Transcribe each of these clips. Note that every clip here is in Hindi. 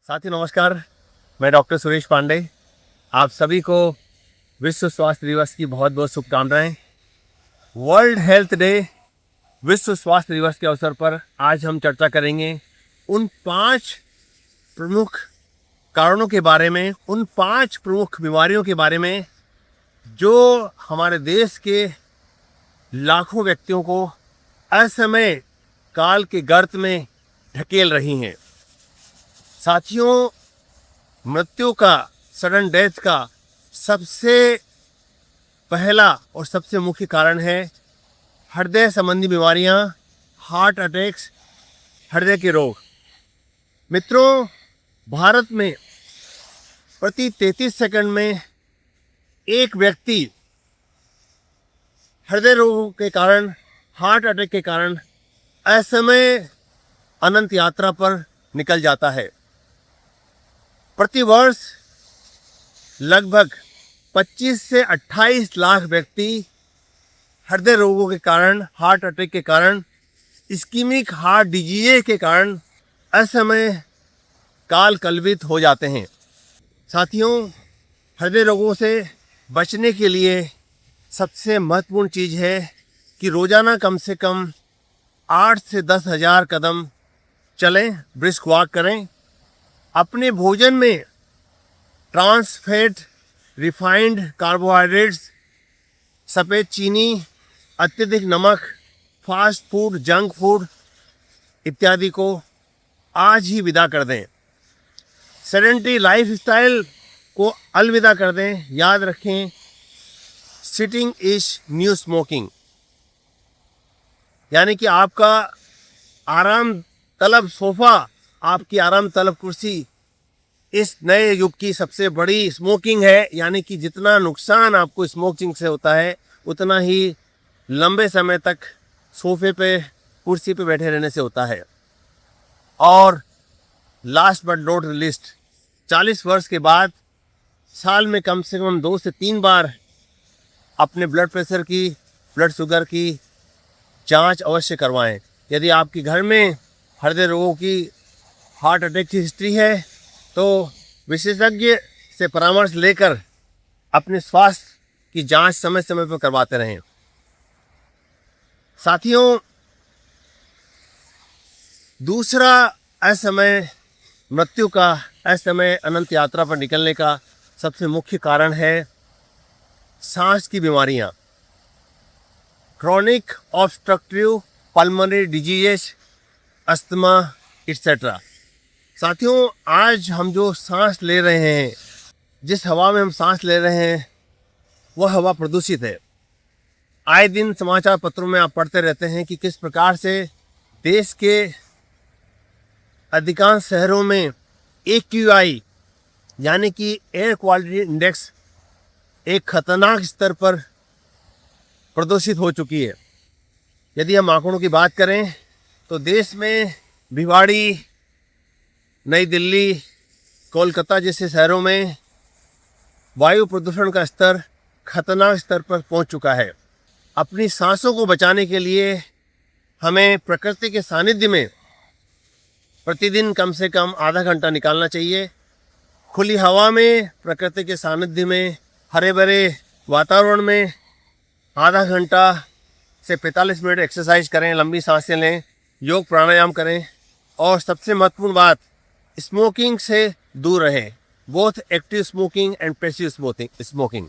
साथी नमस्कार, मैं डॉक्टर सुरेश पांडे। आप सभी को विश्व स्वास्थ्य दिवस की बहुत बहुत शुभकामनाएं। वर्ल्ड हेल्थ डे, विश्व स्वास्थ्य दिवस के अवसर पर आज हम चर्चा करेंगे उन 5 प्रमुख कारणों के बारे में, उन 5 प्रमुख बीमारियों के बारे में जो हमारे देश के लाखों व्यक्तियों को असमय काल के गर्त में ढकेल रही हैं। साथियों, मृत्यु का, सडन डेथ का सबसे पहला और सबसे मुख्य कारण है हृदय संबंधी बीमारियां, हार्ट अटैक्स, हृदय के रोग। मित्रों, भारत में प्रति 33 सेकंड में एक व्यक्ति हृदय रोगों के कारण, हार्ट अटैक के कारण असमय अनंत यात्रा पर निकल जाता है। प्रति वर्ष लगभग 25 से 28 लाख व्यक्ति हृदय रोगों के कारण, हार्ट अटैक के कारण, इस्कीमिक हार्ट डिजीज के कारण असमय काल कलवित हो जाते हैं। साथियों, हृदय रोगों से बचने के लिए सबसे महत्वपूर्ण चीज़ है कि रोज़ाना कम से कम 8 से 10 हज़ार कदम चलें, ब्रिस्क वॉक करें। अपने भोजन में ट्रांस फैट, रिफाइंड कार्बोहाइड्रेट्स, सफ़ेद चीनी, अत्यधिक नमक, फास्ट फूड, जंक फूड इत्यादि को आज ही विदा कर दें। सेडेंटरी लाइफ स्टाइल को अलविदा कर दें। याद रखें, सिटिंग इज न्यू स्मोकिंग, यानी कि आपका आराम तलब सोफ़ा, आपकी आराम तलब कुर्सी इस नए युग की सबसे बड़ी स्मोकिंग है। यानी कि जितना नुकसान आपको स्मोकिंग से होता है, उतना ही लंबे समय तक सोफे पे, कुर्सी पे बैठे रहने से होता है। और लास्ट बट नॉट लिस्ट, 40 वर्ष के बाद साल में कम से कम 2 से 3 बार अपने ब्लड प्रेशर की, ब्लड शुगर की जांच अवश्य करवाएं। यदि आपके घर में हृदय रोगों की, हार्ट अटैक की हिस्ट्री है तो विशेषज्ञ से परामर्श लेकर अपने स्वास्थ्य की जांच समय समय पर करवाते रहें। साथियों, दूसरा असमय मृत्यु का, असमय अनंत यात्रा पर निकलने का सबसे मुख्य कारण है सांस की बीमारियां, chronic obstructive pulmonary diseases, asthma etcetera. साथियों, आज हम जो सांस ले रहे हैं, जिस हवा में हम सांस ले रहे हैं, वह हवा प्रदूषित है। आए दिन समाचार पत्रों में आप पढ़ते रहते हैं कि किस प्रकार से देश के अधिकांश शहरों में AQI यानी कि एयर क्वालिटी इंडेक्स एक खतरनाक स्तर पर प्रदूषित हो चुकी है। यदि हम आंकड़ों की बात करें तो देश में भिवाड़ी, नई दिल्ली, कोलकाता जैसे शहरों में वायु प्रदूषण का स्तर खतरनाक स्तर पर पहुंच चुका है। अपनी सांसों को बचाने के लिए हमें प्रकृति के सानिध्य में प्रतिदिन कम से कम आधा घंटा निकालना चाहिए। खुली हवा में, प्रकृति के सानिध्य में, हरे भरे वातावरण में आधा घंटा से 45 मिनट एक्सरसाइज करें, लंबी सांसें लें, योग प्राणायाम करें। और सबसे महत्वपूर्ण बात, स्मोकिंग से दूर रहें, both active smoking and passive smoking.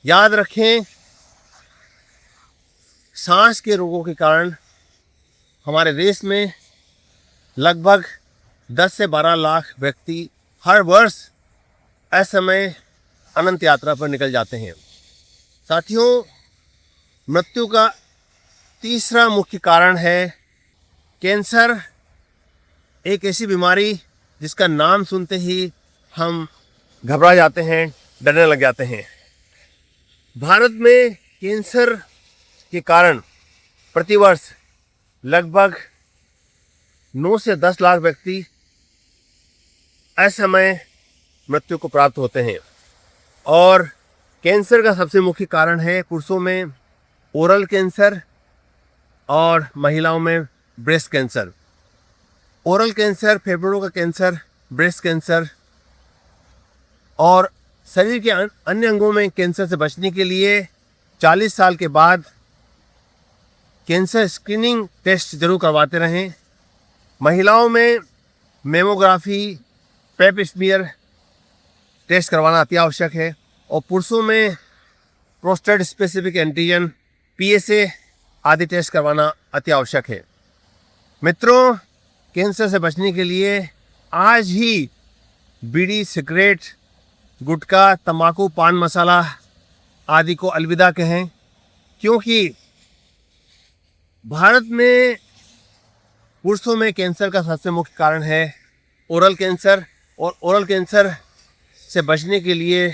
याद रखें, सांस के रोगों के कारण हमारे देश में लगभग 10 से 12 लाख व्यक्ति हर वर्ष असमय अनंत यात्रा पर निकल जाते हैं। साथियों, मृत्यु का तीसरा मुख्य कारण है कैंसर, एक ऐसी बीमारी जिसका नाम सुनते ही हम घबरा जाते हैं, डरने लग जाते हैं। भारत में कैंसर के कारण प्रतिवर्ष लगभग 9 से 10 लाख व्यक्ति असमय मृत्यु को प्राप्त होते हैं। और कैंसर का सबसे मुख्य कारण है पुरुषों में ओरल कैंसर और महिलाओं में ब्रेस्ट कैंसर। ओरल कैंसर, फेफड़ों का कैंसर, ब्रेस्ट कैंसर और शरीर के अन्य अंगों में कैंसर से बचने के लिए 40 साल के बाद कैंसर स्क्रीनिंग टेस्ट जरूर करवाते रहें। महिलाओं में मेमोग्राफी, पेप स्मीयर टेस्ट करवाना अति आवश्यक है और पुरुषों में प्रोस्टेट स्पेसिफिक एंटीजन, PSA आदि टेस्ट करवाना अति आवश्यक है। मित्रों, कैंसर से बचने के लिए आज ही बीड़ी, सिगरेट, गुटखा, तंबाकू, पान मसाला आदि को अलविदा कहें, क्योंकि भारत में पुरुषों में कैंसर का सबसे मुख्य कारण है ओरल कैंसर और ओरल कैंसर से बचने के लिए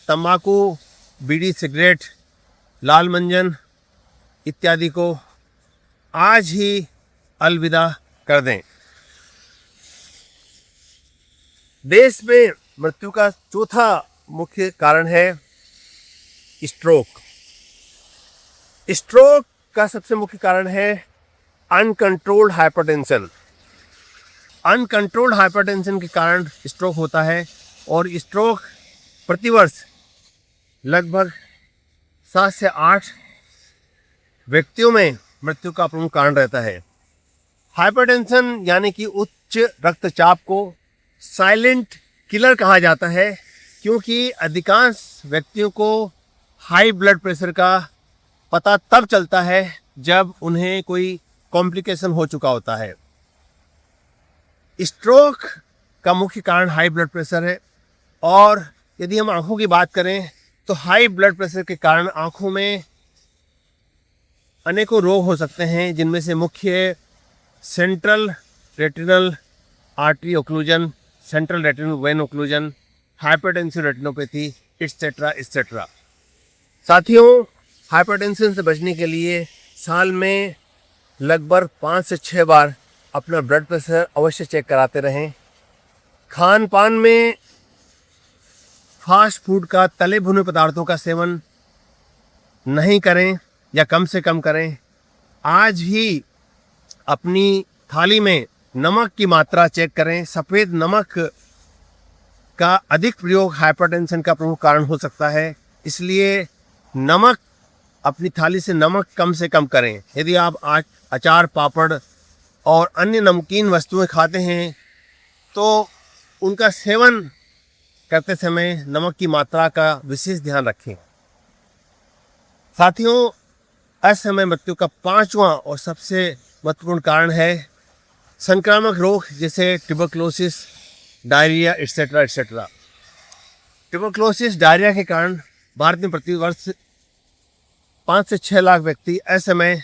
तंबाकू, बीड़ी, सिगरेट, लाल मंजन इत्यादि को आज ही अलविदा कर दें। देश में मृत्यु का चौथा मुख्य कारण है स्ट्रोक। स्ट्रोक का सबसे मुख्य कारण है अनकंट्रोल्ड हाइपरटेंशन। अनकंट्रोल्ड हाइपरटेंशन के कारण स्ट्रोक होता है और स्ट्रोक प्रतिवर्ष लगभग 7 से 8 व्यक्तियों में मृत्यु का प्रमुख कारण रहता है। हाइपरटेंशन यानी कि उच्च रक्तचाप को साइलेंट किलर कहा जाता है, क्योंकि अधिकांश व्यक्तियों को हाई ब्लड प्रेशर का पता तब चलता है जब उन्हें कोई कॉम्प्लिकेशन हो चुका होता है। स्ट्रोक का मुख्य कारण हाई ब्लड प्रेशर है और यदि हम आंखों की बात करें तो हाई ब्लड प्रेशर के कारण आंखों में अनेकों रोग हो सकते हैं, जिनमें से मुख्य central retinal artery occlusion, central retinal vein occlusion, hypertensive retinopathy etcetera etcetera. साथियों, हाइपरटेंशन से बचने के लिए साल में लगभग 5 से 6 बार अपना ब्लड प्रेशर अवश्य चेक कराते रहें। खान पान में फास्ट फूड का, तले भुने पदार्थों का सेवन नहीं करें या कम से कम करें। आज ही अपनी थाली में नमक की मात्रा चेक करें। सफ़ेद नमक का अधिक प्रयोग हाइपरटेंशन का प्रमुख कारण हो सकता है, इसलिए नमक, अपनी थाली से नमक कम से कम करें। यदि आप अचार, पापड़ और अन्य नमकीन वस्तुएं खाते हैं तो उनका सेवन करते समय नमक की मात्रा का विशेष ध्यान रखें। साथियों, असमय मृत्यु का 5वां और सबसे महत्वपूर्ण कारण है संक्रामक रोग, जैसे tuberculosis, diarrhoea etcetera etcetera. Tuberculosis, diarrhoea के कारण भारत में प्रतिवर्ष 5 से 6 लाख व्यक्ति असमय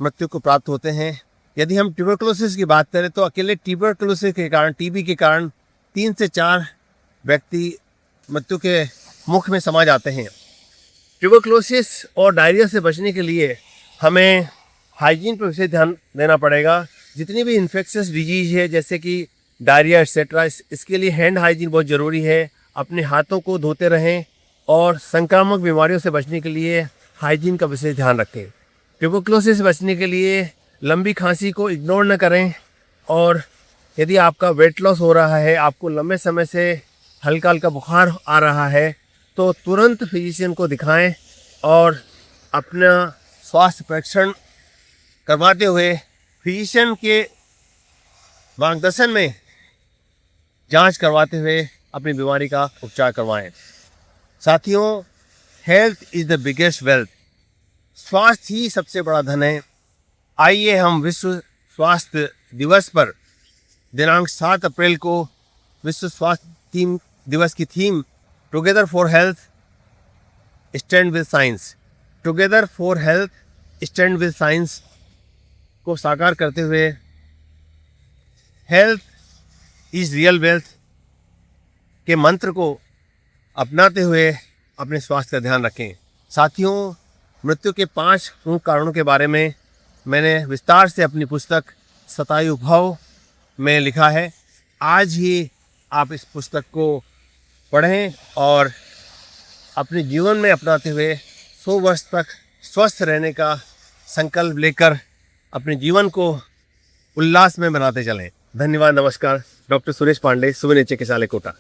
मृत्यु को प्राप्त होते हैं। यदि हम ट्यूबरक्लोसिस की बात करें तो अकेले ट्यूबरक्लोसिस के कारण, टीबी के कारण 3 से 4 व्यक्ति मृत्यु के मुख में समा जाते हैं। ट्यूबरक्लोसिस और डायरिया से बचने के लिए हमें हाइजीन पर विशेष ध्यान देना पड़ेगा। जितनी भी इन्फेक्शियस डिजीज है, जैसे कि डायरिया एटसेट्रा, इसके लिए हैंड हाइजीन बहुत ज़रूरी है। अपने हाथों को धोते रहें और संक्रामक बीमारियों से बचने के लिए हाइजीन का विशेष ध्यान रखें। ट्यूबरक्लोसिस से बचने के लिए लंबी खांसी को इग्नोर न करें और यदि आपका वेट लॉस हो रहा है, आपको लंबे समय से हल्का हल्का बुखार आ रहा है, तो तुरंत फिजिशियन को दिखाएं और अपना स्वास्थ्य परीक्षण करवाते हुए फिजिशियन के मार्गदर्शन में जांच करवाते हुए अपनी बीमारी का उपचार करवाएं। साथियों, health is the biggest wealth. स्वास्थ्य ही सबसे बड़ा धन है। आइए हम विश्व स्वास्थ्य दिवस पर दिनांक 7 अप्रैल को विश्व स्वास्थ्य दिवस की theme together for health stand with science, together for health stand with science को साकार करते हुए हेल्थ इज़ रियल वेल्थ के मंत्र को अपनाते हुए अपने स्वास्थ्य का ध्यान रखें। साथियों, मृत्यु के 5 प्रमुख कारणों के बारे में मैंने विस्तार से अपनी पुस्तक शतायु भव में लिखा है। आज ही आप इस पुस्तक को पढ़ें और अपने जीवन में अपनाते हुए 100 वर्ष तक स्वस्थ रहने का संकल्प लेकर अपने जीवन को उल्लास में मनाते चलें। धन्यवाद, नमस्कार। डॉक्टर सुरेश पांडे, सुबह नीचे किसाले कोटा।